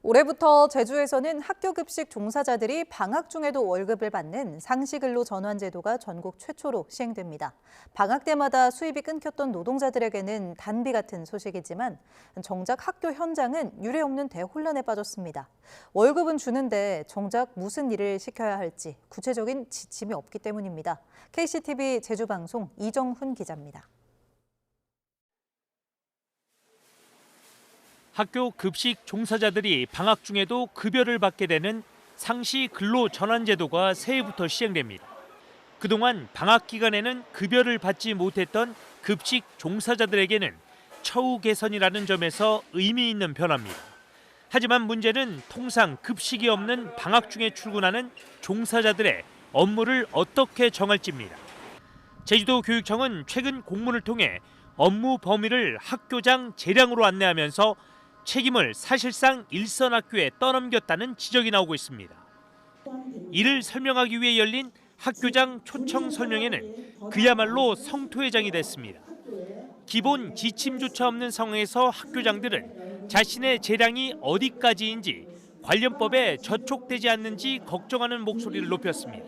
올해부터 제주에서는 학교 급식 종사자들이 방학 중에도 월급을 받는 상시근로 전환 제도가 전국 최초로 시행됩니다. 방학 때마다 수입이 끊겼던 노동자들에게는 단비 같은 소식이지만 정작 학교 현장은 유례없는 대혼란에 빠졌습니다. 월급은 주는데 정작 무슨 일을 시켜야 할지 구체적인 지침이 없기 때문입니다. KCTV 제주방송 이정훈 기자입니다. 학교 급식 종사자들이 방학 중에도 급여를 받게 되는 상시 근로 전환 제도가 새해부터 시행됩니다. 그동안 방학 기간에는 급여를 받지 못했던 급식 종사자들에게는 처우 개선이라는 점에서 의미 있는 변화입니다. 하지만 문제는 통상 급식이 없는 방학 중에 출근하는 종사자들의 업무를 어떻게 정할지입니다. 제주도 교육청은 최근 공문을 통해 업무 범위를 학교장 재량으로 안내하면서 책임을 사실상 일선 학교에 떠넘겼다는 지적이 나오고 있습니다. 이를 설명하기 위해 열린 학교장 초청 설명회는 그야말로 성토회장이 됐습니다. 기본 지침조차 없는 상황에서 학교장들은 자신의 재량이 어디까지인지 관련법에 저촉되지 않는지 걱정하는 목소리를 높였습니다.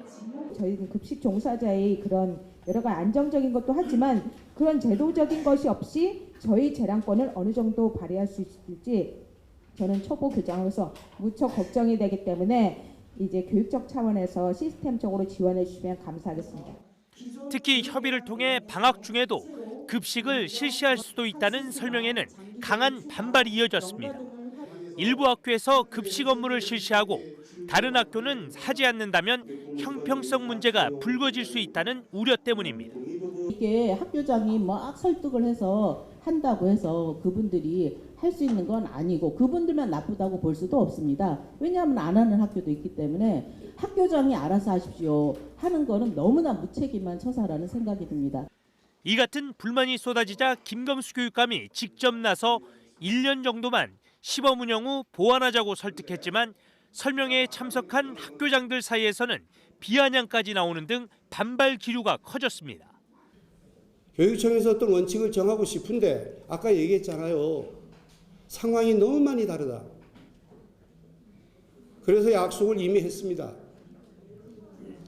저희는 급식 종사자의 그런 여러 가지 안정적인 것도 하지만 그런 제도적인 것이 없이 저희 재량권을 어느 정도 발휘할 수 있을지 저는 초보 교장으로서 무척 걱정이 되기 때문에 이제 교육적 차원에서 시스템적으로 지원해 주시면 감사하겠습니다. 특히 협의를 통해 방학 중에도 급식을 실시할 수도 있다는 설명에는 강한 반발이 이어졌습니다. 일부 학교에서 급식 업무를 실시하고 다른 학교는 하지 않는다면 형평성 문제가 불거질 수 있다는 우려 때문입니다. 이게 학교장이 막 설득을 해서 한다고 해서 그분들이 할 수 있는 건 아니고 그분들만 나쁘다고 볼 수도 없습니다. 왜냐하면 안 하는 학교도 있기 때문에 학교장이 알아서 하십시오 하는 거는 너무나 무책임한 처사라는 생각이 듭니다. 이 같은 불만이 쏟아지자 김경수 교육감이 직접 나서 1년 정도만 시범 운영 후 보완하자고 설득했지만 설명회에 참석한 학교장들 사이에서는 비아냥까지 나오는 등 반발 기류가 커졌습니다. 교육청에서 어떤 원칙을 정하고 싶은데 아까 얘기했잖아요. 상황이 너무 많이 다르다. 그래서 약속을 이미 했습니다.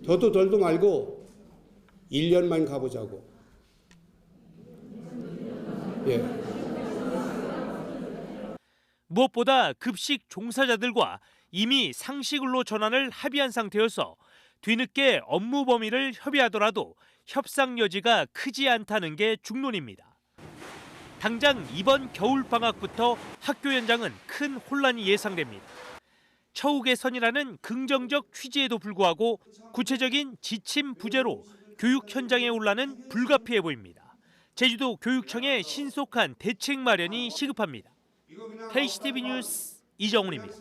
더도 덜도 말고 1년만 가보자고. 예. 무엇보다 급식 종사자들과 이미 상시근로 전환을 합의한 상태여서 뒤늦게 업무 범위를 협의하더라도 협상 여지가 크지 않다는 게 중론입니다. 당장 이번 겨울방학부터 학교 현장은 큰 혼란이 예상됩니다. 처우 개선이라는 긍정적 취지에도 불구하고 구체적인 지침 부재로 교육 현장의 혼란은 불가피해 보입니다. 제주도 교육청의 신속한 대책 마련이 시급합니다. KCTV 뉴스 이정훈입니다.